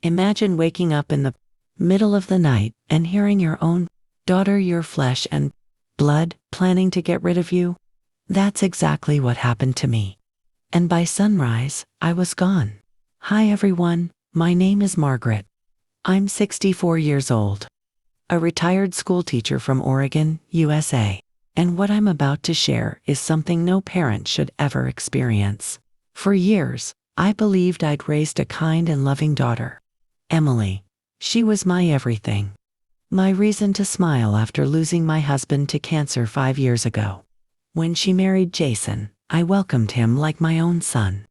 Imagine waking up in the middle of the night and hearing your own daughter, your flesh and blood, planning to get rid of you. That's exactly what happened to me. And by sunrise, I was gone. Hi everyone, my name is Margaret. I'm 64 years old. A retired schoolteacher from Oregon, USA. And what I'm about to share is something no parent should ever experience. For years, I believed I'd raised a kind and loving daughter. Emily. She was my everything. My reason to smile after losing my husband to cancer 5 years ago. When she married Jason, I welcomed him like my own son.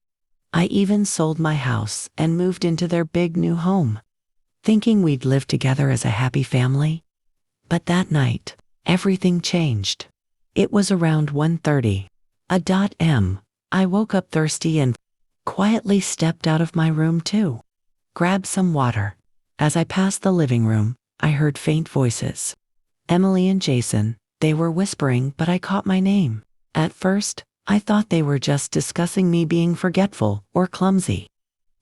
I even sold my house and moved into their big new home, thinking we'd live together as a happy family. But that night, everything changed. It was around 1:30 a.m. I woke up thirsty and quietly stepped out of my room to grab some water. As I passed the living room, I heard faint voices. Emily and Jason, they were whispering, but I caught my name. At first, I thought they were just discussing me being forgetful or clumsy,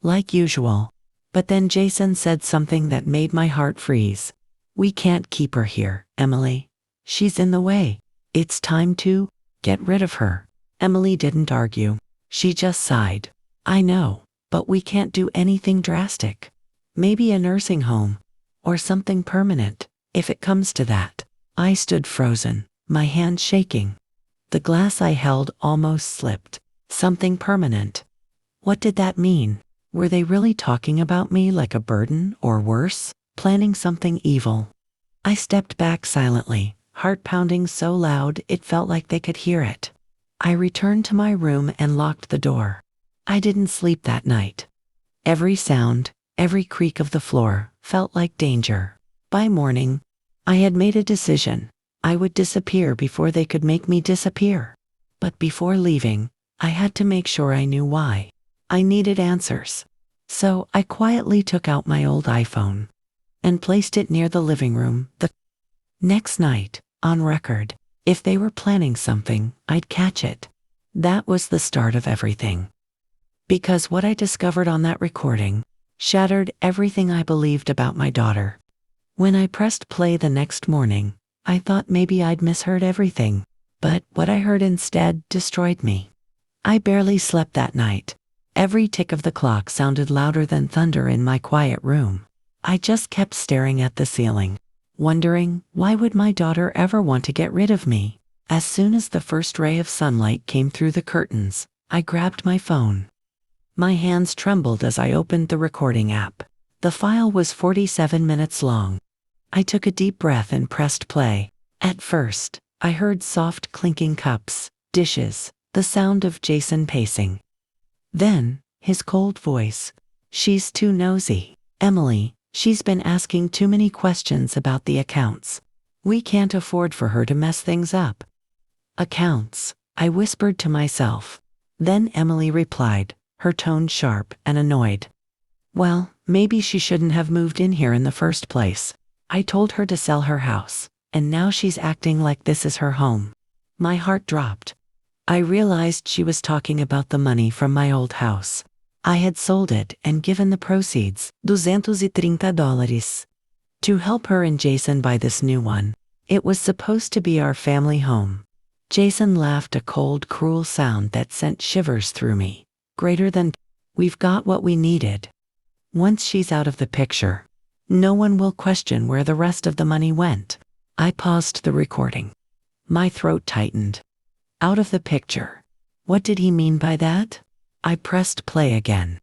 like usual. But then Jason said something that made my heart freeze. "We can't keep her here, Emily. She's in the way. It's time to get rid of her." Emily didn't argue. She just sighed. "I know, but we can't do anything drastic. Maybe a nursing home, or something permanent, if it comes to that." I stood frozen, my hand shaking. The glass I held almost slipped. Something permanent. What did that mean? Were they really talking about me like a burden, or worse, planning something evil? I stepped back silently, heart pounding so loud it felt like they could hear it. I returned to my room and locked the door. I didn't sleep that night. Every sound, every creak of the floor, felt like danger. By morning, I had made a decision. I would disappear before they could make me disappear. But before leaving, I had to make sure I knew why. I needed answers. So I quietly took out my old iPhone and placed it near the living room. The next night, on record, if they were planning something, I'd catch it. That was the start of everything. Because what I discovered on that recording shattered everything I believed about my daughter. When I pressed play the next morning, I thought maybe I'd misheard everything, but what I heard instead destroyed me. I barely slept that night. Every tick of the clock sounded louder than thunder in my quiet room. I just kept staring at the ceiling, wondering, why would my daughter ever want to get rid of me? As soon as the first ray of sunlight came through the curtains, I grabbed my phone. My hands trembled as I opened the recording app. The file was 47 minutes long. I took a deep breath and pressed play. At first, I heard soft clinking cups, dishes, the sound of Jason pacing. Then, his cold voice. "She's too nosy. Emily, she's been asking too many questions about the accounts. We can't afford for her to mess things up." "Accounts," I whispered to myself. Then Emily replied, her tone sharp and annoyed. "Well, maybe she shouldn't have moved in here in the first place. I told her to sell her house, and now she's acting like this is her home." My heart dropped. I realized she was talking about the money from my old house. I had sold it and given the proceeds, $230, to help her and Jason buy this new one. It was supposed to be our family home. Jason laughed, a cold, cruel sound that sent shivers through me. Greater than, "We've got what we needed. Once she's out of the picture, no one will question where the rest of the money went." I paused the recording. My throat tightened. Out of the picture. What did he mean by that? I pressed play again.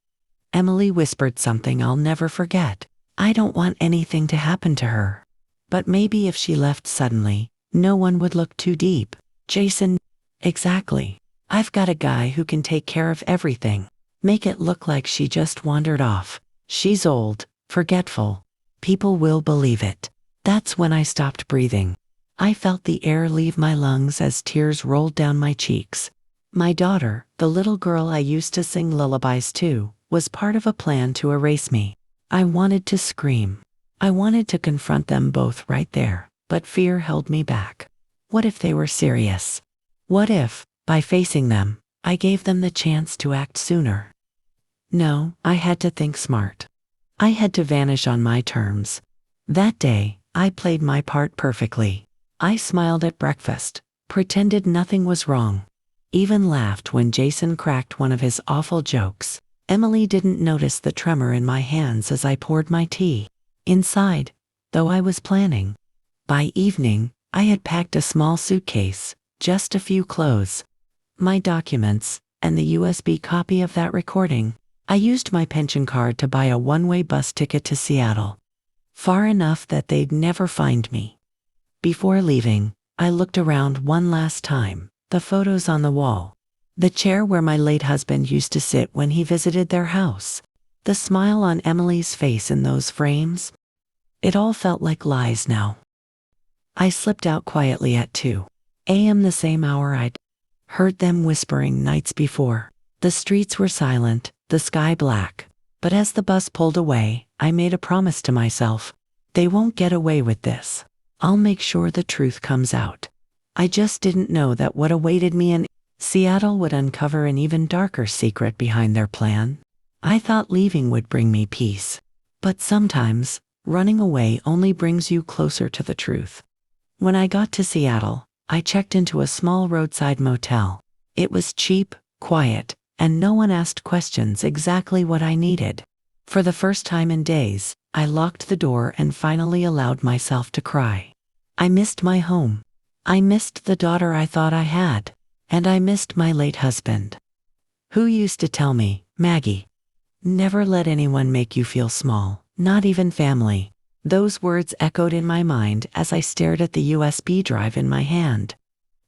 Emily whispered something I'll never forget. "I don't want anything to happen to her. But maybe if she left suddenly, no one would look too deep." Jason, "Exactly. I've got a guy who can take care of everything. Make it look like she just wandered off. She's old, forgetful. People will believe it." That's when I stopped breathing. I felt the air leave my lungs as tears rolled down my cheeks. My daughter, the little girl I used to sing lullabies to, was part of a plan to erase me. I wanted to scream. I wanted to confront them both right there, but fear held me back. What if they were serious? What if, by facing them, I gave them the chance to act sooner? No, I had to think smart. I had to vanish on my terms. That day, I played my part perfectly. I smiled at breakfast, pretended nothing was wrong, even laughed when Jason cracked one of his awful jokes. Emily didn't notice the tremor in my hands as I poured my tea. Inside, though I was planning. By evening, I had packed a small suitcase, just a few clothes, my documents, and the USB copy of that recording. I used my pension card to buy a one-way bus ticket to Seattle, far enough that they'd never find me. Before leaving, I looked around one last time, the photos on the wall, the chair where my late husband used to sit when he visited their house, the smile on Emily's face in those frames. It all felt like lies now. I slipped out quietly at 2 a.m., the same hour I'd heard them whispering nights before. The streets were silent, the sky black, but as the bus pulled away, I made a promise to myself. They won't get away with this. I'll make sure the truth comes out. I just didn't know that what awaited me in Seattle would uncover an even darker secret behind their plan. I thought leaving would bring me peace. But sometimes, running away only brings you closer to the truth. When I got to Seattle, I checked into a small roadside motel. It was cheap, quiet, and no one asked questions, exactly what I needed. For the first time in days, I locked the door and finally allowed myself to cry. I missed my home. I missed the daughter I thought I had. And I missed my late husband, who used to tell me, "Maggie, never let anyone make you feel small, not even family." Those words echoed in my mind as I stared at the USB drive in my hand,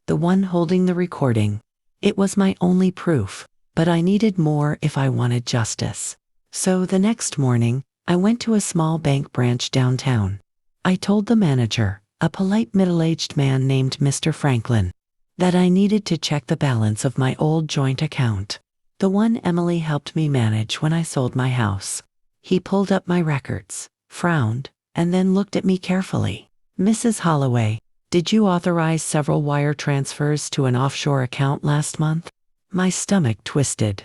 the one holding the recording. It was my only proof, but I needed more if I wanted justice. So the next morning, I went to a small bank branch downtown. I told the manager, a polite middle-aged man named Mr. Franklin, that I needed to check the balance of my old joint account, the one Emily helped me manage when I sold my house. He pulled up my records, frowned, and then looked at me carefully. "Mrs. Holloway, did you authorize several wire transfers to an offshore account last month?" My stomach twisted.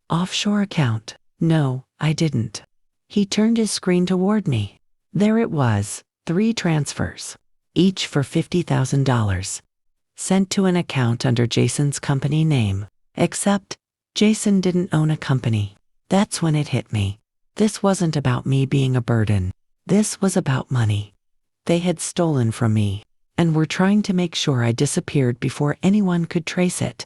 Offshore account? No, I didn't. He turned his screen toward me. There it was, 3 transfers, each for $50,000. Sent to an account under Jason's company name. Except, Jason didn't own a company. That's when it hit me. This wasn't about me being a burden. This was about money. They had stolen from me, and were trying to make sure I disappeared before anyone could trace it.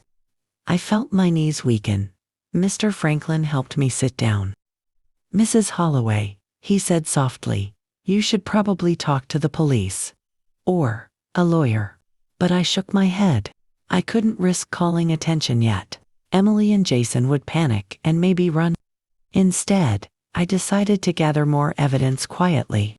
I felt my knees weaken. Mr. Franklin helped me sit down. "Mrs. Holloway," he said softly, "you should probably talk to the police. Or a lawyer." But I shook my head. I couldn't risk calling attention yet. Emily and Jason would panic and maybe run. Instead, I decided to gather more evidence quietly.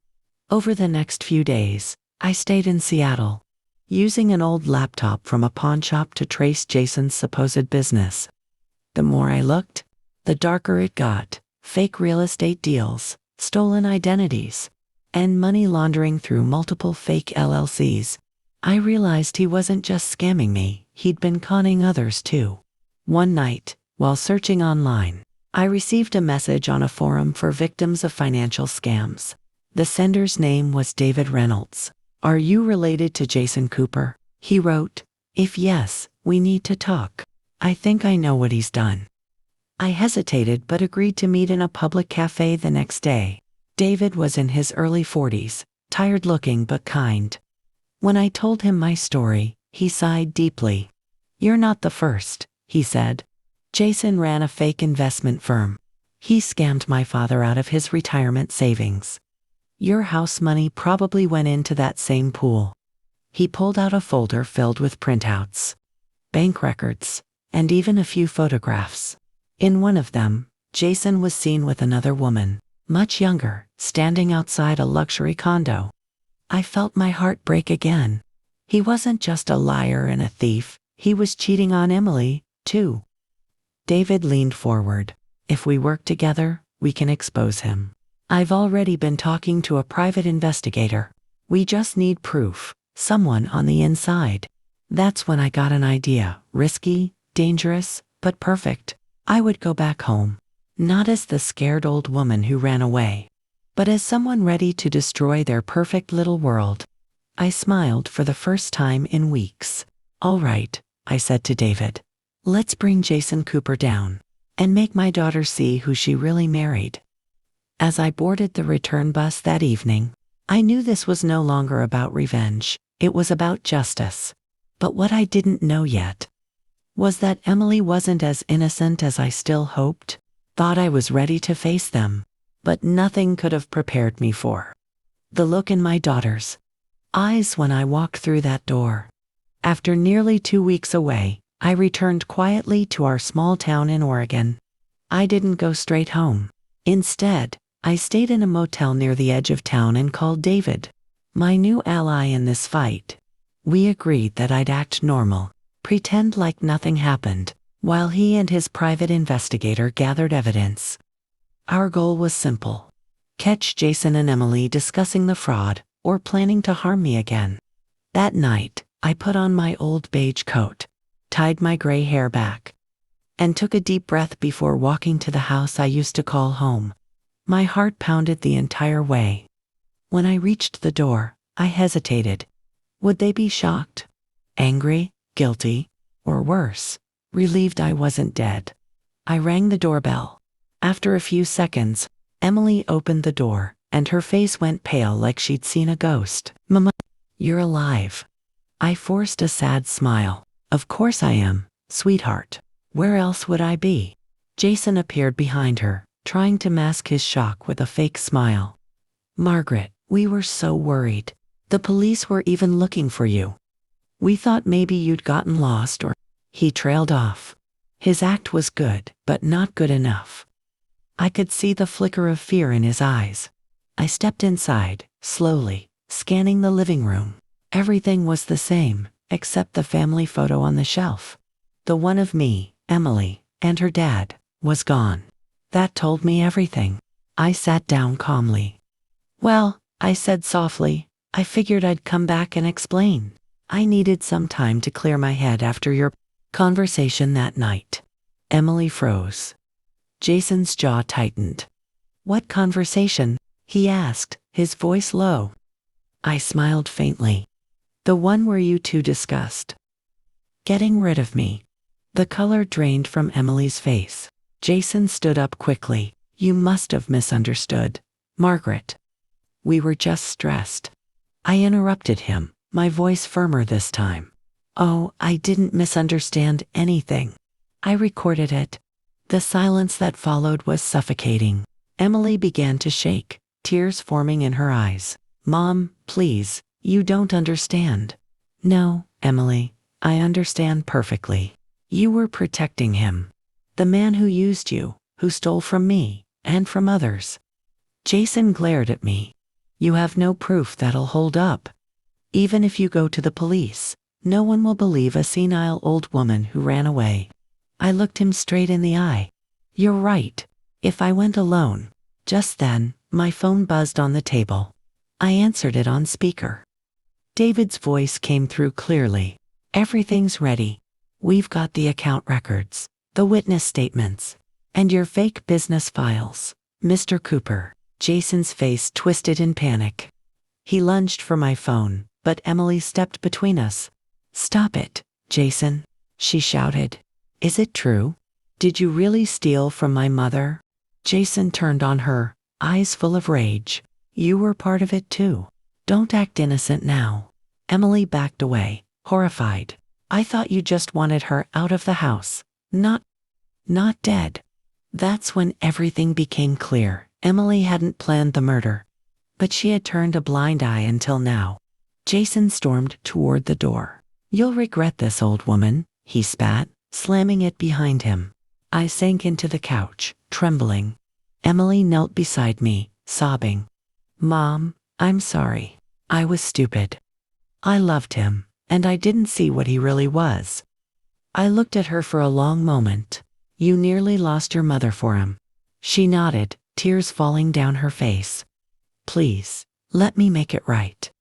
Over the next few days, I stayed in Seattle, using an old laptop from a pawn shop to trace Jason's supposed business. The more I looked, the darker it got. Fake real estate deals, stolen identities, and money laundering through multiple fake LLCs. I realized he wasn't just scamming me, he'd been conning others too. One night, while searching online, I received a message on a forum for victims of financial scams. The sender's name was David Reynolds. "Are you related to Jason Cooper?" he wrote. "If yes, we need to talk. I think I know what he's done." I hesitated but agreed to meet in a public cafe the next day. David was in his early 40s, tired looking but kind. When I told him my story, he sighed deeply. "You're not the first," he said. "Jason ran a fake investment firm. He scammed my father out of his retirement savings. Your house money probably went into that same pool." He pulled out a folder filled with printouts, bank records, and even a few photographs. In one of them, Jason was seen with another woman, much younger, standing outside a luxury condo. I felt my heart break again. He wasn't just a liar and a thief, he was cheating on Emily, too. David leaned forward. "If we work together, we can expose him. I've already been talking to a private investigator. We just need proof, someone on the inside." That's when I got an idea. Risky, dangerous, but perfect. I would go back home, not as the scared old woman who ran away, But as someone ready to destroy their perfect little world, I smiled for the first time in weeks. "All right," I said to David. "Let's bring Jason Cooper down and make my daughter see who she really married." As I boarded the return bus that evening, I knew this was no longer about revenge. It was about justice. But what I didn't know yet was that Emily wasn't as innocent as I still hoped. Thought I was ready to face them, but nothing could have prepared me for the look in my daughter's eyes when I walked through that door. After nearly 2 weeks away, I returned quietly to our small town in Oregon. I didn't go straight home. Instead, I stayed in a motel near the edge of town and called David, my new ally in this fight. We agreed that I'd act normal, pretend like nothing happened, while he and his private investigator gathered evidence. Our goal was simple: catch Jason and Emily discussing the fraud or planning to harm me again. That night, I put on my old beige coat, tied my gray hair back, and took a deep breath before walking to the house I used to call home. My heart pounded the entire way. When I reached the door, I hesitated. Would they be shocked, angry, guilty, or worse, relieved I wasn't dead? I rang the doorbell. After a few seconds, Emily opened the door, and her face went pale like she'd seen a ghost. "Mama, you're alive." I forced a sad smile. "Of course I am, sweetheart. Where else would I be?" Jason appeared behind her, trying to mask his shock with a fake smile. "Margaret, we were so worried. The police were even looking for you. We thought maybe you'd gotten lost or—" He trailed off. His act was good, but not good enough. I could see the flicker of fear in his eyes. I stepped inside, slowly, scanning the living room. Everything was the same, except the family photo on the shelf. The one of me, Emily, and her dad, was gone. That told me everything. I sat down calmly. "Well," I said softly, "I figured I'd come back and explain. I needed some time to clear my head after your conversation that night." Emily froze. Jason's jaw tightened. "What conversation?" he asked, his voice low. I smiled faintly. "The one where you two discussed getting rid of me." The color drained from Emily's face. Jason stood up quickly. "You must have misunderstood, Margaret. We were just stressed." I interrupted him, my voice firmer this time. "Oh, I didn't misunderstand anything. I recorded it." The silence that followed was suffocating. Emily began to shake, tears forming in her eyes. "Mom, please, you don't understand." "No, Emily, I understand perfectly. You were protecting him. The man who used you, who stole from me, and from others." Jason glared at me. "You have no proof that'll hold up. Even if you go to the police, no one will believe a senile old woman who ran away." I looked him straight in the eye. "You're right. If I went alone." Just then, my phone buzzed on the table. I answered it on speaker. David's voice came through clearly. "Everything's ready. We've got the account records, the witness statements, and your fake business files, Mr. Cooper." Jason's face twisted in panic. He lunged for my phone, but Emily stepped between us. "Stop it, Jason," she shouted. "Is it true? Did you really steal from my mother?" Jason turned on her, eyes full of rage. "You were part of it too. Don't act innocent now." Emily backed away, horrified. "I thought you just wanted her out of the house, not dead." That's when everything became clear. Emily hadn't planned the murder, but she had turned a blind eye until now. Jason stormed toward the door. "You'll regret this, old woman," he spat, slamming it behind him. I sank into the couch, trembling. Emily knelt beside me, sobbing. "Mom, I'm sorry. I was stupid. I loved him, and I didn't see what he really was." I looked at her for a long moment. "You nearly lost your mother for him." She nodded, tears falling down her face. "Please, let me make it right."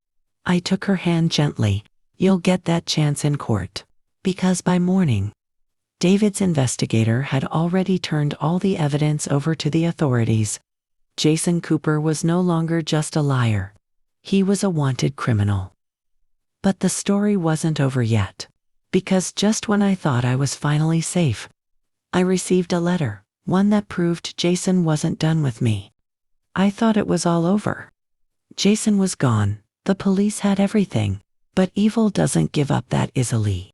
I took her hand gently. "You'll get that chance in court." Because by morning, David's investigator had already turned all the evidence over to the authorities. Jason Cooper was no longer just a liar. He was a wanted criminal. But the story wasn't over yet. Because just when I thought I was finally safe, I received a letter, one that proved Jason wasn't done with me. I thought it was all over. Jason was gone, the police had everything, but evil doesn't give up that easily.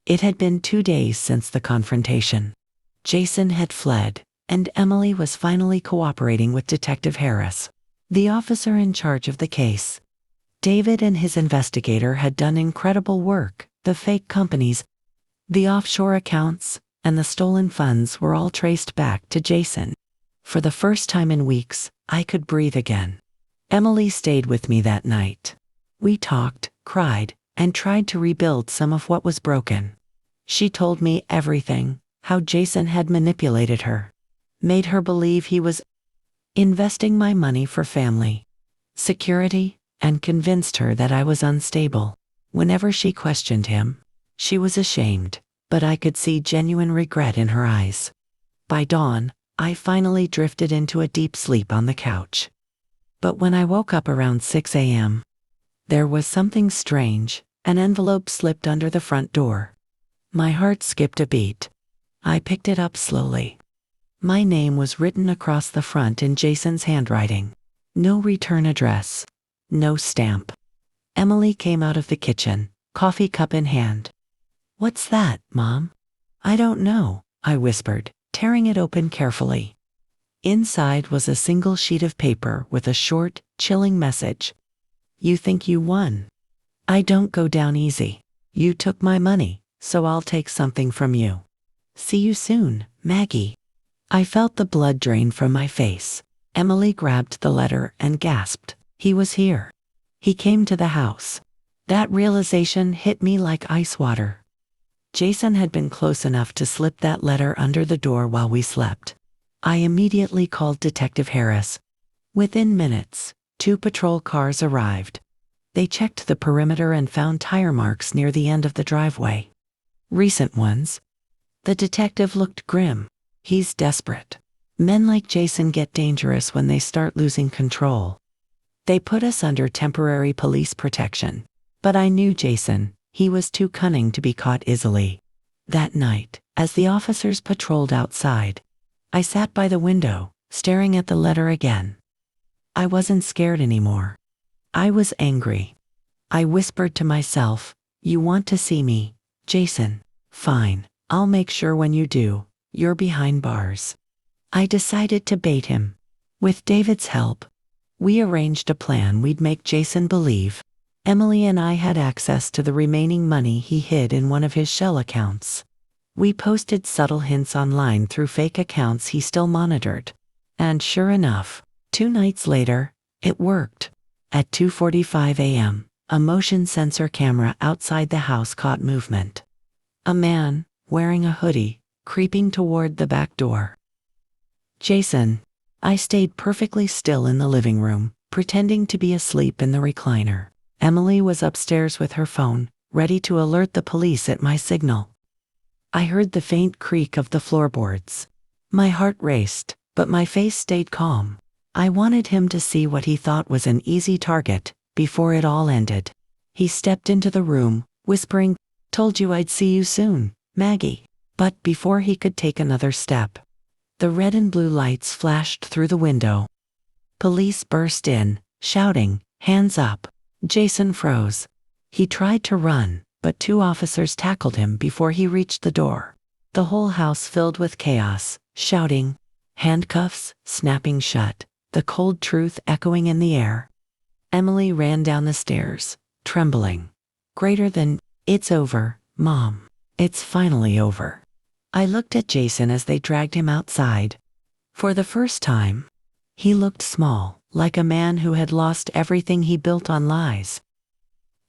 It had been 2 days since the confrontation. Jason had fled, and Emily was finally cooperating with Detective Harris, the officer in charge of the case. David and his investigator had done incredible work. The fake companies, the offshore accounts, and the stolen funds were all traced back to Jason. For the first time in weeks, I could breathe again. Emily stayed with me that night. We talked, cried, and tried to rebuild some of what was broken. She told me everything, how Jason had manipulated her, made her believe he was investing my money for family security, and convinced her that I was unstable. Whenever she questioned him, she was ashamed, but I could see genuine regret in her eyes. By dawn, I finally drifted into a deep sleep on the couch. But when I woke up around 6 a.m., there was something strange. An envelope slipped under the front door. My heart skipped a beat. I picked it up slowly. My name was written across the front in Jason's handwriting. No return address. No stamp. Emily came out of the kitchen, coffee cup in hand. "What's that, Mom?" "I don't know," I whispered, tearing it open carefully. Inside was a single sheet of paper with a short, chilling message. "You think you won? I don't go down easy. You took my money, so I'll take something from you. See you soon, Maggie." I felt the blood drain from my face. Emily grabbed the letter and gasped. He was here. He came to the house. That realization hit me like ice water. Jason had been close enough to slip that letter under the door while we slept. I immediately called Detective Harris. Within minutes, 2 patrol cars arrived. They checked the perimeter and found tire marks near the end of the driveway. Recent ones. The detective looked grim. He's desperate. Men like Jason get dangerous when they start losing control. They put us under temporary police protection. But I knew Jason. He was too cunning to be caught easily. That night, as the officers patrolled outside, I sat by the window, staring at the letter again. I wasn't scared anymore. I was angry. I whispered to myself, "You want to see me, Jason? Fine, I'll make sure when you do, you're behind bars." I decided to bait him. With David's help, we arranged a plan we'd make Jason believe Emily and I had access to the remaining money he hid in one of his shell accounts. We posted subtle hints online through fake accounts he still monitored. And sure enough, 2 nights later, it worked. At 2:45 a.m., a motion sensor camera outside the house caught movement. A man, wearing a hoodie, creeping toward the back door. "Jason." I stayed perfectly still in the living room, pretending to be asleep in the recliner. Emily was upstairs with her phone, ready to alert the police at my signal. I heard the faint creak of the floorboards. My heart raced, but my face stayed calm. I wanted him to see what he thought was an easy target before it all ended. He stepped into the room, whispering, "Told you I'd see you soon, Maggie." But before he could take another step, the red and blue lights flashed through the window. Police burst in, shouting, "Hands up." Jason froze. He tried to run, but 2 officers tackled him before he reached the door. The whole house filled with chaos, shouting, handcuffs snapping shut, the cold truth echoing in the air. Emily ran down the stairs, trembling. Greater than, "It's over, Mom. It's finally over." I looked at Jason as they dragged him outside. For the first time, he looked small, like a man who had lost everything he built on lies.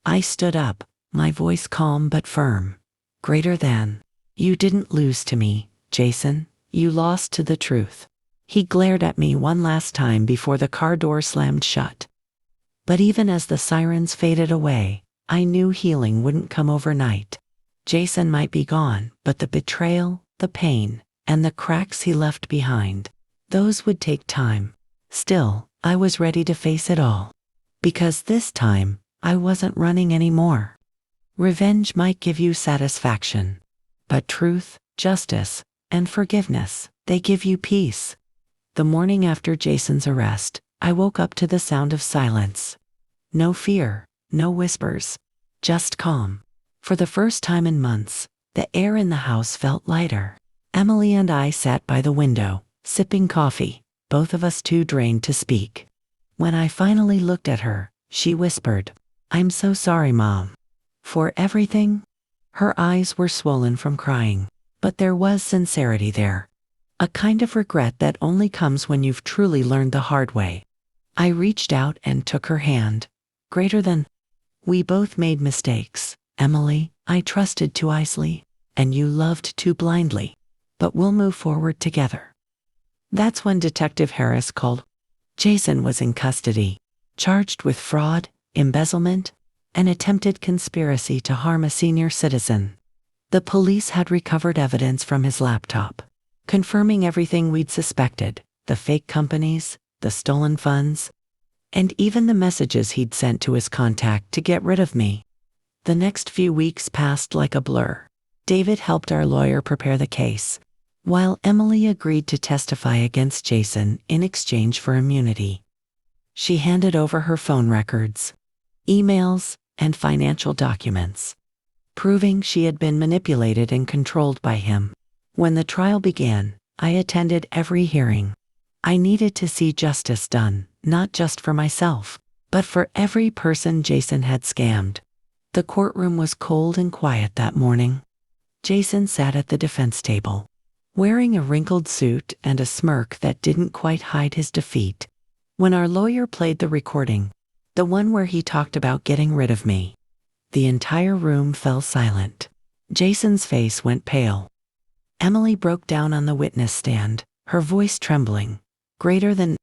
I stood up, my voice calm but firm. "Greater than. You didn't lose to me, Jason. You lost to the truth." He glared at me one last time before the car door slammed shut. But even as the sirens faded away, I knew healing wouldn't come overnight. Jason might be gone, but the betrayal, the pain, and the cracks he left behind, those would take time. Still, I was ready to face it all. Because this time, I wasn't running anymore. Revenge might give you satisfaction. But truth, justice, and forgiveness, they give you peace. The morning after Jason's arrest, I woke up to the sound of silence. No fear, no whispers, just calm. For the first time in months, the air in the house felt lighter. Emily and I sat by the window, sipping coffee, both of us too drained to speak. When I finally looked at her, she whispered, "I'm so sorry, Mom." For everything? Her eyes were swollen from crying, but there was sincerity there. A kind of regret that only comes when you've truly learned the hard way. I reached out and took her hand. Greater than, "We both made mistakes, Emily. I trusted too easily, and you loved too blindly. But we'll move forward together." That's when Detective Harris called. Jason was in custody, charged with fraud, embezzlement, and attempted conspiracy to harm a senior citizen. The police had recovered evidence from his laptop, confirming everything we'd suspected: the fake companies, the stolen funds, and even the messages he'd sent to his contact to get rid of me. The next few weeks passed like a blur. David helped our lawyer prepare the case, while Emily agreed to testify against Jason in exchange for immunity. She handed over her phone records, emails, and financial documents, proving she had been manipulated and controlled by him. When the trial began, I attended every hearing. I needed to see justice done, not just for myself, but for every person Jason had scammed. The courtroom was cold and quiet that morning. Jason sat at the defense table, wearing a wrinkled suit and a smirk that didn't quite hide his defeat. When our lawyer played the recording, the one where he talked about getting rid of me, the entire room fell silent. Jason's face went pale. Emily broke down on the witness stand, her voice trembling. Greater than,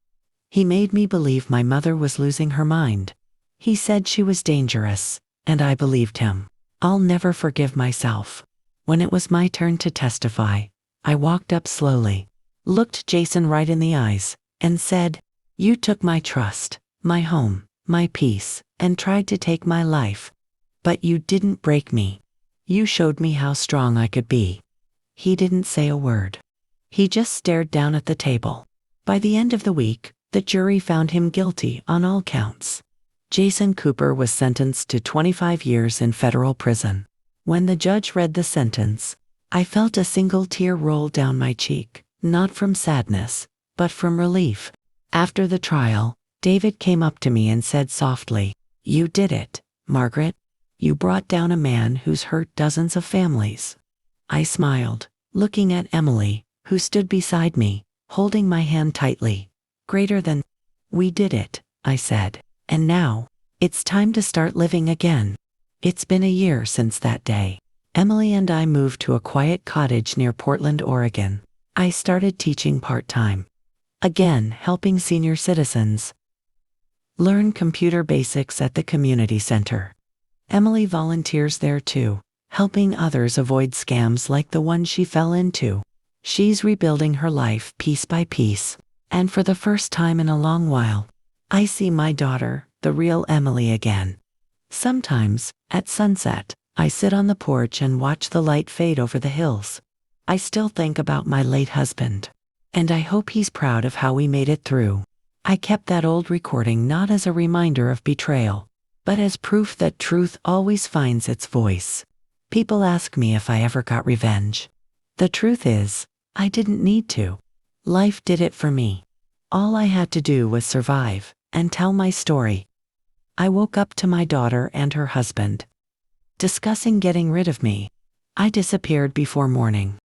"He made me believe my mother was losing her mind. He said she was dangerous, and I believed him. I'll never forgive myself." When it was my turn to testify, I walked up slowly, looked Jason right in the eyes, and said, "You took my trust, my home, my peace, and tried to take my life. But you didn't break me. You showed me how strong I could be." He didn't say a word. He just stared down at the table. By the end of the week, the jury found him guilty on all counts. Jason Cooper was sentenced to 25 years in federal prison. When the judge read the sentence, I felt a single tear roll down my cheek, not from sadness, but from relief. After the trial, David came up to me and said softly, "You did it, Margaret. You brought down a man who's hurt dozens of families." I smiled, looking at Emily, who stood beside me, holding my hand tightly. "Greater than, we did it," I said. "And now, it's time to start living again." It's been a year since that day. Emily and I moved to a quiet cottage near Portland, Oregon. I started teaching part-time. Again, helping senior citizens learn computer basics at the community center. Emily volunteers there too, helping others avoid scams like the one she fell into. She's rebuilding her life piece by piece, and for the first time in a long while, I see my daughter, the real Emily, again. Sometimes, at sunset, I sit on the porch and watch the light fade over the hills. I still think about my late husband, and I hope he's proud of how we made it through. I kept that old recording not as a reminder of betrayal, but as proof that truth always finds its voice. People ask me if I ever got revenge. The truth is, I didn't need to. Life did it for me. All I had to do was survive and tell my story. I woke up to my daughter and her husband discussing getting rid of me. I disappeared before morning.